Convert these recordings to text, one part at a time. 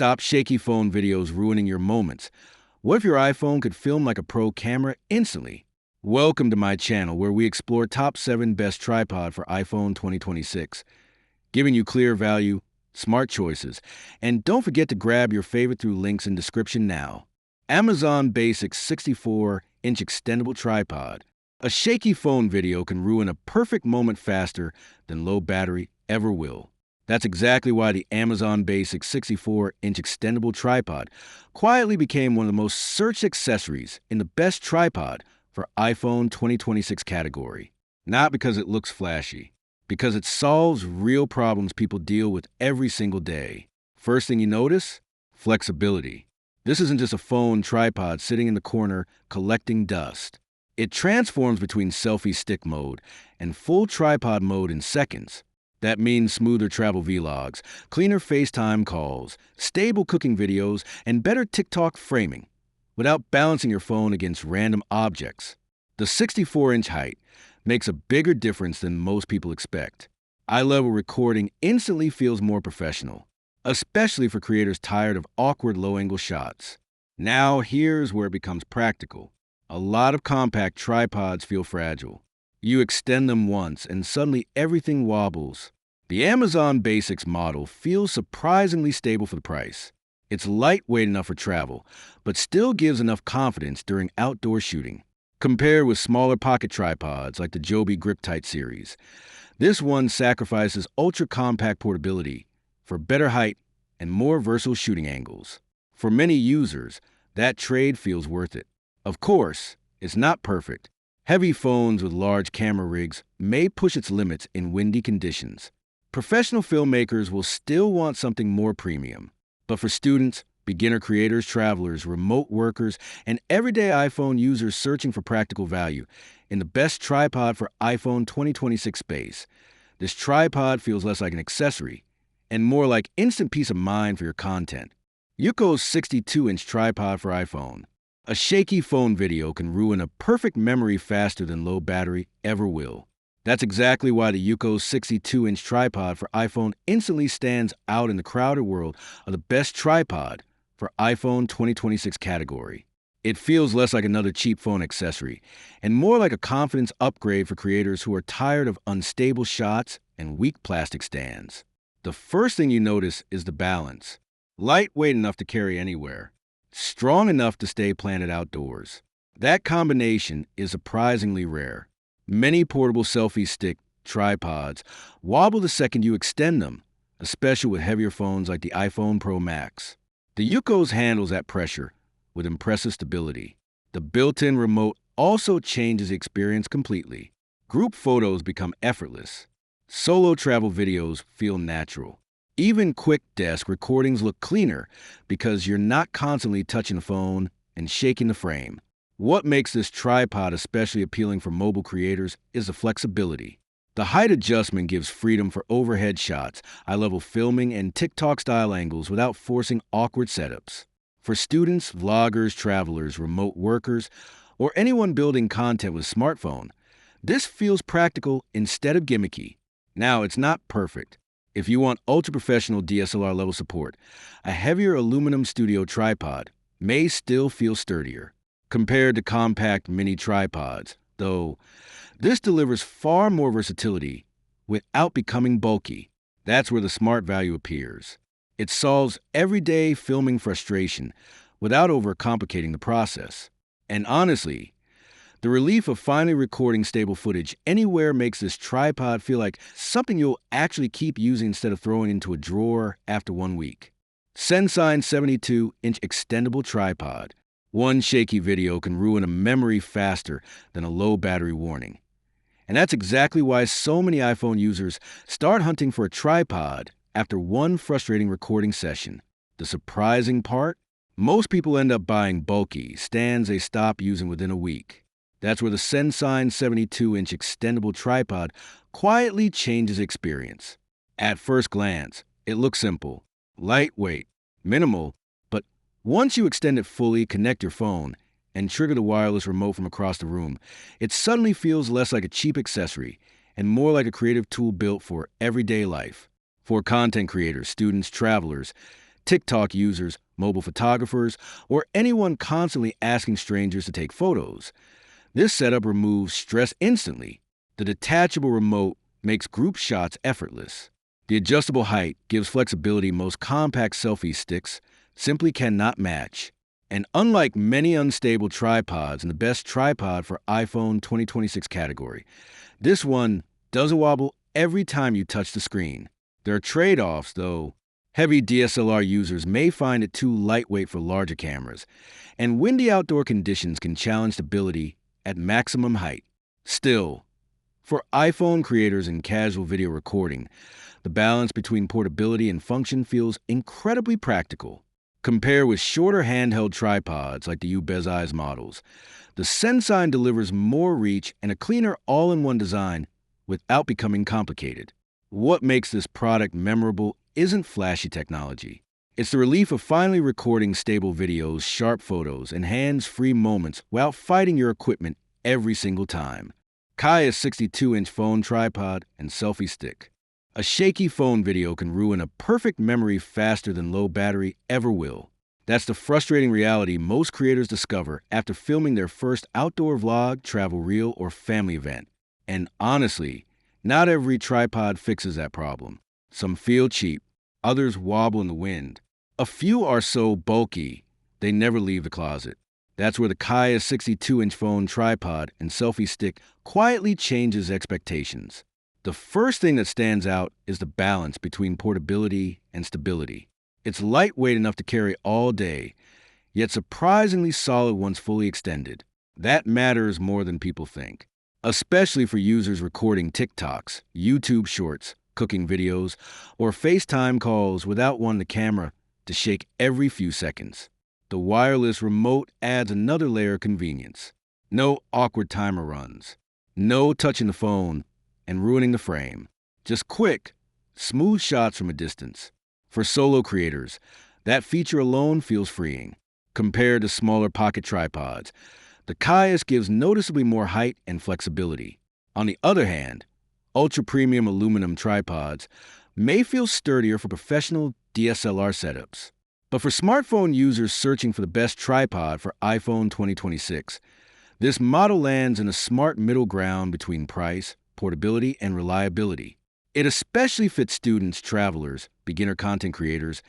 Stop shaky phone videos ruining your moments. What if your iPhone could film like a pro camera instantly? Welcome to my channel where we explore top 7 best tripod for iPhone 2026, giving you clear value, smart choices, and don't forget to grab your favorite through links in description now. Amazon Basics 64-inch extendable tripod. A shaky phone video can ruin a perfect moment faster than low battery ever will. That's exactly why the Amazon Basics 64-inch extendable tripod quietly became one of the most searched accessories in the best tripod for iPhone 2026 category. Not because it looks flashy, because it solves real problems people deal with every single day. First thing you notice? Flexibility. This isn't just a phone tripod sitting in the corner collecting dust. It transforms between selfie stick mode and full tripod mode in seconds. That means smoother travel vlogs, cleaner FaceTime calls, stable cooking videos, and better TikTok framing without balancing your phone against random objects. The 64-inch height makes a bigger difference than most people expect. Eye-level recording instantly feels more professional, especially for creators tired of awkward low-angle shots. Now, here's where it becomes practical. A lot of compact tripods feel fragile. You extend them once, and suddenly everything wobbles. The Amazon Basics model feels surprisingly stable for the price. It's lightweight enough for travel, but still gives enough confidence during outdoor shooting. Compared with smaller pocket tripods like the Joby Grip-Tight series, this one sacrifices ultra-compact portability for better height and more versatile shooting angles. For many users, that trade feels worth it. Of course, it's not perfect. Heavy phones with large camera rigs may push its limits in windy conditions. Professional filmmakers will still want something more premium. But for students, beginner creators, travelers, remote workers, and everyday iPhone users searching for practical value, in the best tripod for iPhone 2026 space, this tripod feels less like an accessory and more like instant peace of mind for your content. Yuko's 62-inch tripod for iPhone. A shaky phone video can ruin a perfect memory faster than low battery ever will. That's exactly why the Yuko's 62-inch tripod for iPhone instantly stands out in the crowded world of the best tripod for iPhone 2026 category. It feels less like another cheap phone accessory and more like a confidence upgrade for creators who are tired of unstable shots and weak plastic stands. The first thing you notice is the balance. Lightweight enough to carry anywhere, strong enough to stay planted outdoors. That combination is surprisingly rare. Many portable selfie stick tripods wobble the second you extend them, especially with heavier phones like the iPhone Pro Max. The Yuko's handles that pressure with impressive stability. The built-in remote also changes the experience completely. Group photos become effortless. Solo travel videos feel natural. Even quick desk recordings look cleaner because you're not constantly touching the phone and shaking the frame. What makes this tripod especially appealing for mobile creators is the flexibility. The height adjustment gives freedom for overhead shots, eye-level filming, and TikTok-style angles without forcing awkward setups. For students, vloggers, travelers, remote workers, or anyone building content with a smartphone, this feels practical instead of gimmicky. Now, it's not perfect. If you want ultra-professional DSLR level support, a heavier aluminum studio tripod may still feel sturdier. Compared to compact mini tripods, though, this delivers far more versatility without becoming bulky. That's where the smart value appears. It solves everyday filming frustration without overcomplicating the process. And honestly, the relief of finally recording stable footage anywhere makes this tripod feel like something you'll actually keep using instead of throwing into a drawer after 1 week. Sensign 72-inch extendable tripod. One shaky video can ruin a memory faster than a low battery warning. And that's exactly why so many iPhone users start hunting for a tripod after one frustrating recording session. The surprising part? Most people end up buying bulky stands they stop using within a week. That's where the Sensign 72-inch extendable tripod quietly changes the experience. At first glance, it looks simple, lightweight, minimal, but once you extend it fully, connect your phone, and trigger the wireless remote from across the room, it suddenly feels less like a cheap accessory and more like a creative tool built for everyday life. For content creators, students, travelers, TikTok users, mobile photographers, or anyone constantly asking strangers to take photos. This setup removes stress instantly. The detachable remote makes group shots effortless. The adjustable height gives flexibility most compact selfie sticks simply cannot match. And unlike many unstable tripods in the best tripod for iPhone 2026 category, this one doesn't wobble every time you touch the screen. There are trade-offs, though. Heavy DSLR users may find it too lightweight for larger cameras, and windy outdoor conditions can challenge stability at maximum height. Still, for iPhone creators and casual video recording, the balance between portability and function feels incredibly practical. Compared with shorter handheld tripods like the UBezai's models, the Sensign delivers more reach and a cleaner all-in-one design without becoming complicated. What makes this product memorable isn't flashy technology. It's the relief of finally recording stable videos, sharp photos, and hands-free moments without fighting your equipment every single time. Kaya's 62-inch phone tripod and selfie stick. A shaky phone video can ruin a perfect memory faster than low battery ever will. That's the frustrating reality most creators discover after filming their first outdoor vlog, travel reel, or family event. And honestly, not every tripod fixes that problem. Some feel cheap, others wobble in the wind. A few are so bulky, they never leave the closet. That's where the Kaya 62-inch phone tripod and selfie stick quietly changes expectations. The first thing that stands out is the balance between portability and stability. It's lightweight enough to carry all day, yet surprisingly solid once fully extended. That matters more than people think, especially for users recording TikToks, YouTube shorts, cooking videos, or FaceTime calls without wanting the camera to shake every few seconds. The wireless remote adds another layer of convenience. No awkward timer runs. No touching the phone and ruining the frame. Just quick, smooth shots from a distance. For solo creators, that feature alone feels freeing. Compared to smaller pocket tripods, the Kayas gives noticeably more height and flexibility. On the other hand, ultra-premium aluminum tripods may feel sturdier for professional DSLR setups. But for smartphone users searching for the best tripod for iPhone 2026, this model lands in a smart middle ground between price, portability, and reliability. It especially fits students, travelers, beginner content creators,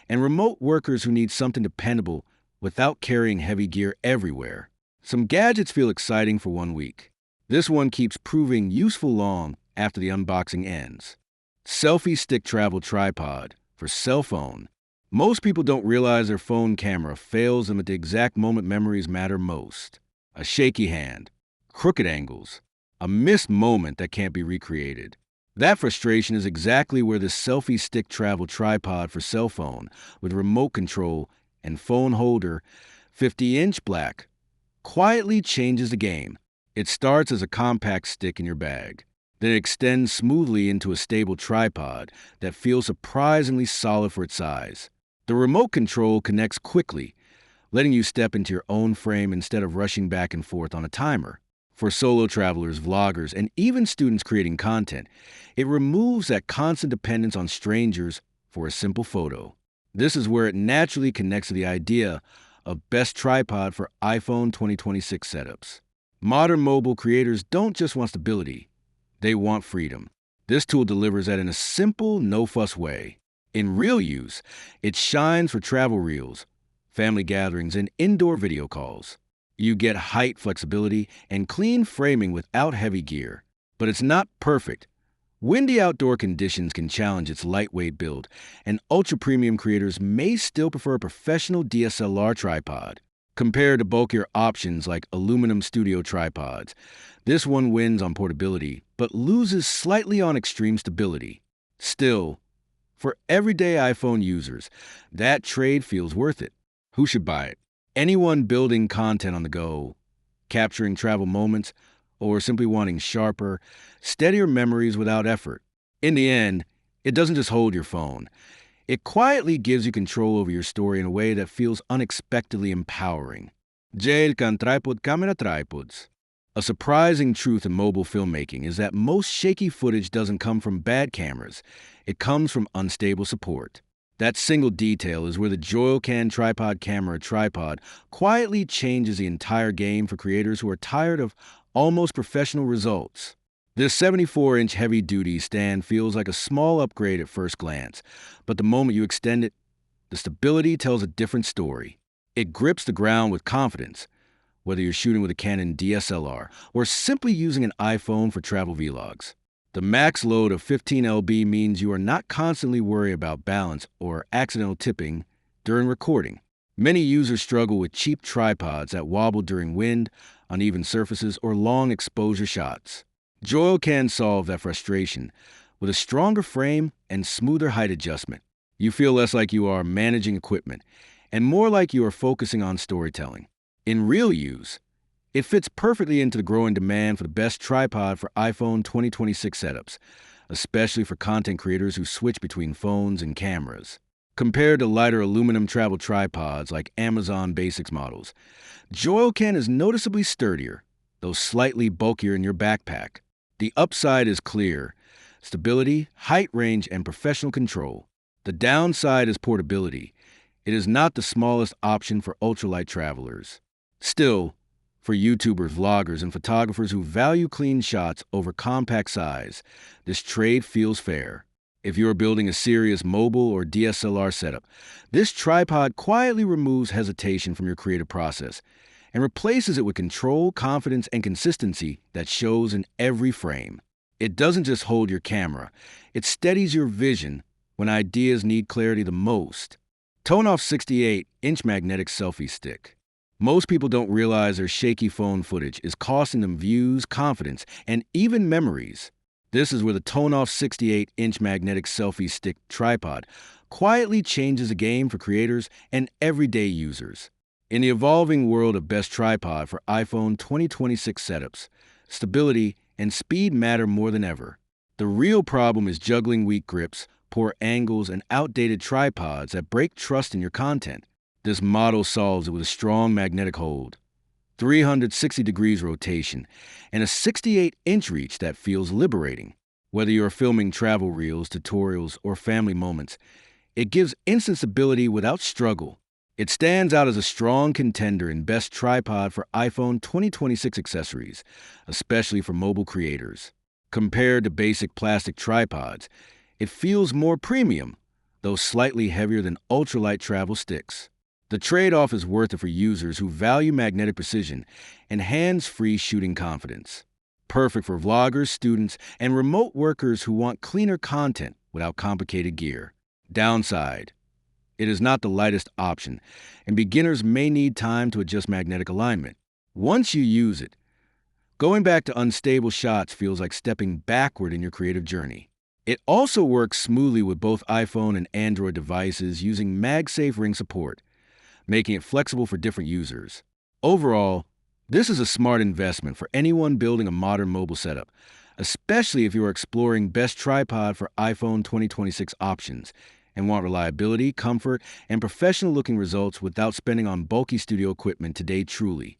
and remote workers who need something dependable without carrying heavy gear everywhere. Some gadgets feel exciting for 1 week. This one keeps proving useful long after the unboxing ends. Selfie stick travel tripod for cell phone. Most people don't realize their phone camera fails them at the exact moment memories matter most. A shaky hand, crooked angles, a missed moment that can't be recreated. That frustration is exactly where the selfie stick travel tripod for cell phone with remote control and phone holder, 50-inch black, quietly changes the game. It starts as a compact stick in your bag, then it extends smoothly into a stable tripod that feels surprisingly solid for its size. The remote control connects quickly, letting you step into your own frame instead of rushing back and forth on a timer. For solo travelers, vloggers, and even students creating content, it removes that constant dependence on strangers for a simple photo. This is where it naturally connects to the idea of best tripod for iPhone 2026 setups. Modern mobile creators don't just want stability, they want freedom. This tool delivers that in a simple, no-fuss way. In real use, it shines for travel reels, family gatherings, and indoor video calls. You get height flexibility and clean framing without heavy gear. But it's not perfect. Windy outdoor conditions can challenge its lightweight build, and ultra-premium creators may still prefer a professional DSLR tripod. Compared to bulkier options like aluminum studio tripods, this one wins on portability, but loses slightly on extreme stability. Still, for everyday iPhone users, that trade feels worth it. Who should buy it? Anyone building content on the go, capturing travel moments, or simply wanting sharper, steadier memories without effort. In the end, it doesn't just hold your phone. It quietly gives you control over your story in a way that feels unexpectedly empowering. Jail can tripod camera tripods. A surprising truth in mobile filmmaking is that most shaky footage doesn't come from bad cameras. It comes from unstable support. That single detail is where the Joyocan tripod camera tripod quietly changes the entire game for creators who are tired of almost professional results. This 74-inch heavy-duty stand feels like a small upgrade at first glance, but the moment you extend it, the stability tells a different story. It grips the ground with confidence, whether you're shooting with a Canon DSLR or simply using an iPhone for travel vlogs. The max load of 15 lb means you are not constantly worried about balance or accidental tipping during recording. Many users struggle with cheap tripods that wobble during wind, uneven surfaces, or long exposure shots. Joyo can solve that frustration with a stronger frame and smoother height adjustment. You feel less like you are managing equipment and more like you are focusing on storytelling. In real use, it fits perfectly into the growing demand for the best tripod for iPhone 2026 setups, especially for content creators who switch between phones and cameras. Compared to lighter aluminum travel tripods like Amazon Basics models, Joyocan is noticeably sturdier, though slightly bulkier in your backpack. The upside is clear: stability, height range, and professional control. The downside is portability. It is not the smallest option for ultralight travelers. Still, for YouTubers, vloggers, and photographers who value clean shots over compact size, this trade feels fair. If you are building a serious mobile or DSLR setup, this tripod quietly removes hesitation from your creative process and replaces it with control, confidence, and consistency that shows in every frame. It doesn't just hold your camera, it steadies your vision when ideas need clarity the most. Tone-off 68-inch magnetic selfie stick. Most people don't realize their shaky phone footage is costing them views, confidence, and even memories. This is where the Tone-off 68-inch magnetic selfie stick tripod quietly changes the game for creators and everyday users. In the evolving world of best tripod for iPhone 2026 setups, stability and speed matter more than ever. The real problem is juggling weak grips, poor angles, and outdated tripods that break trust in your content. This model solves it with a strong magnetic hold, 360 degrees rotation, and a 68-inch reach that feels liberating. Whether you're filming travel reels, tutorials, or family moments, it gives instant stability without struggle. It stands out as a strong contender in best tripod for iPhone 2026 accessories, especially for mobile creators. Compared to basic plastic tripods, it feels more premium, though slightly heavier than ultralight travel sticks. The trade-off is worth it for users who value magnetic precision and hands-free shooting confidence. Perfect for vloggers, students, and remote workers who want cleaner content without complicated gear. Downside: it is not the lightest option, and beginners may need time to adjust magnetic alignment. Once you use it, going back to unstable shots feels like stepping backward in your creative journey. It also works smoothly with both iPhone and Android devices using MagSafe ring support, making it flexible for different users. Overall, this is a smart investment for anyone building a modern mobile setup, especially if you are exploring best tripod for iPhone 2026 options and want reliability, comfort, and professional-looking results without spending on bulky studio equipment today. Truly,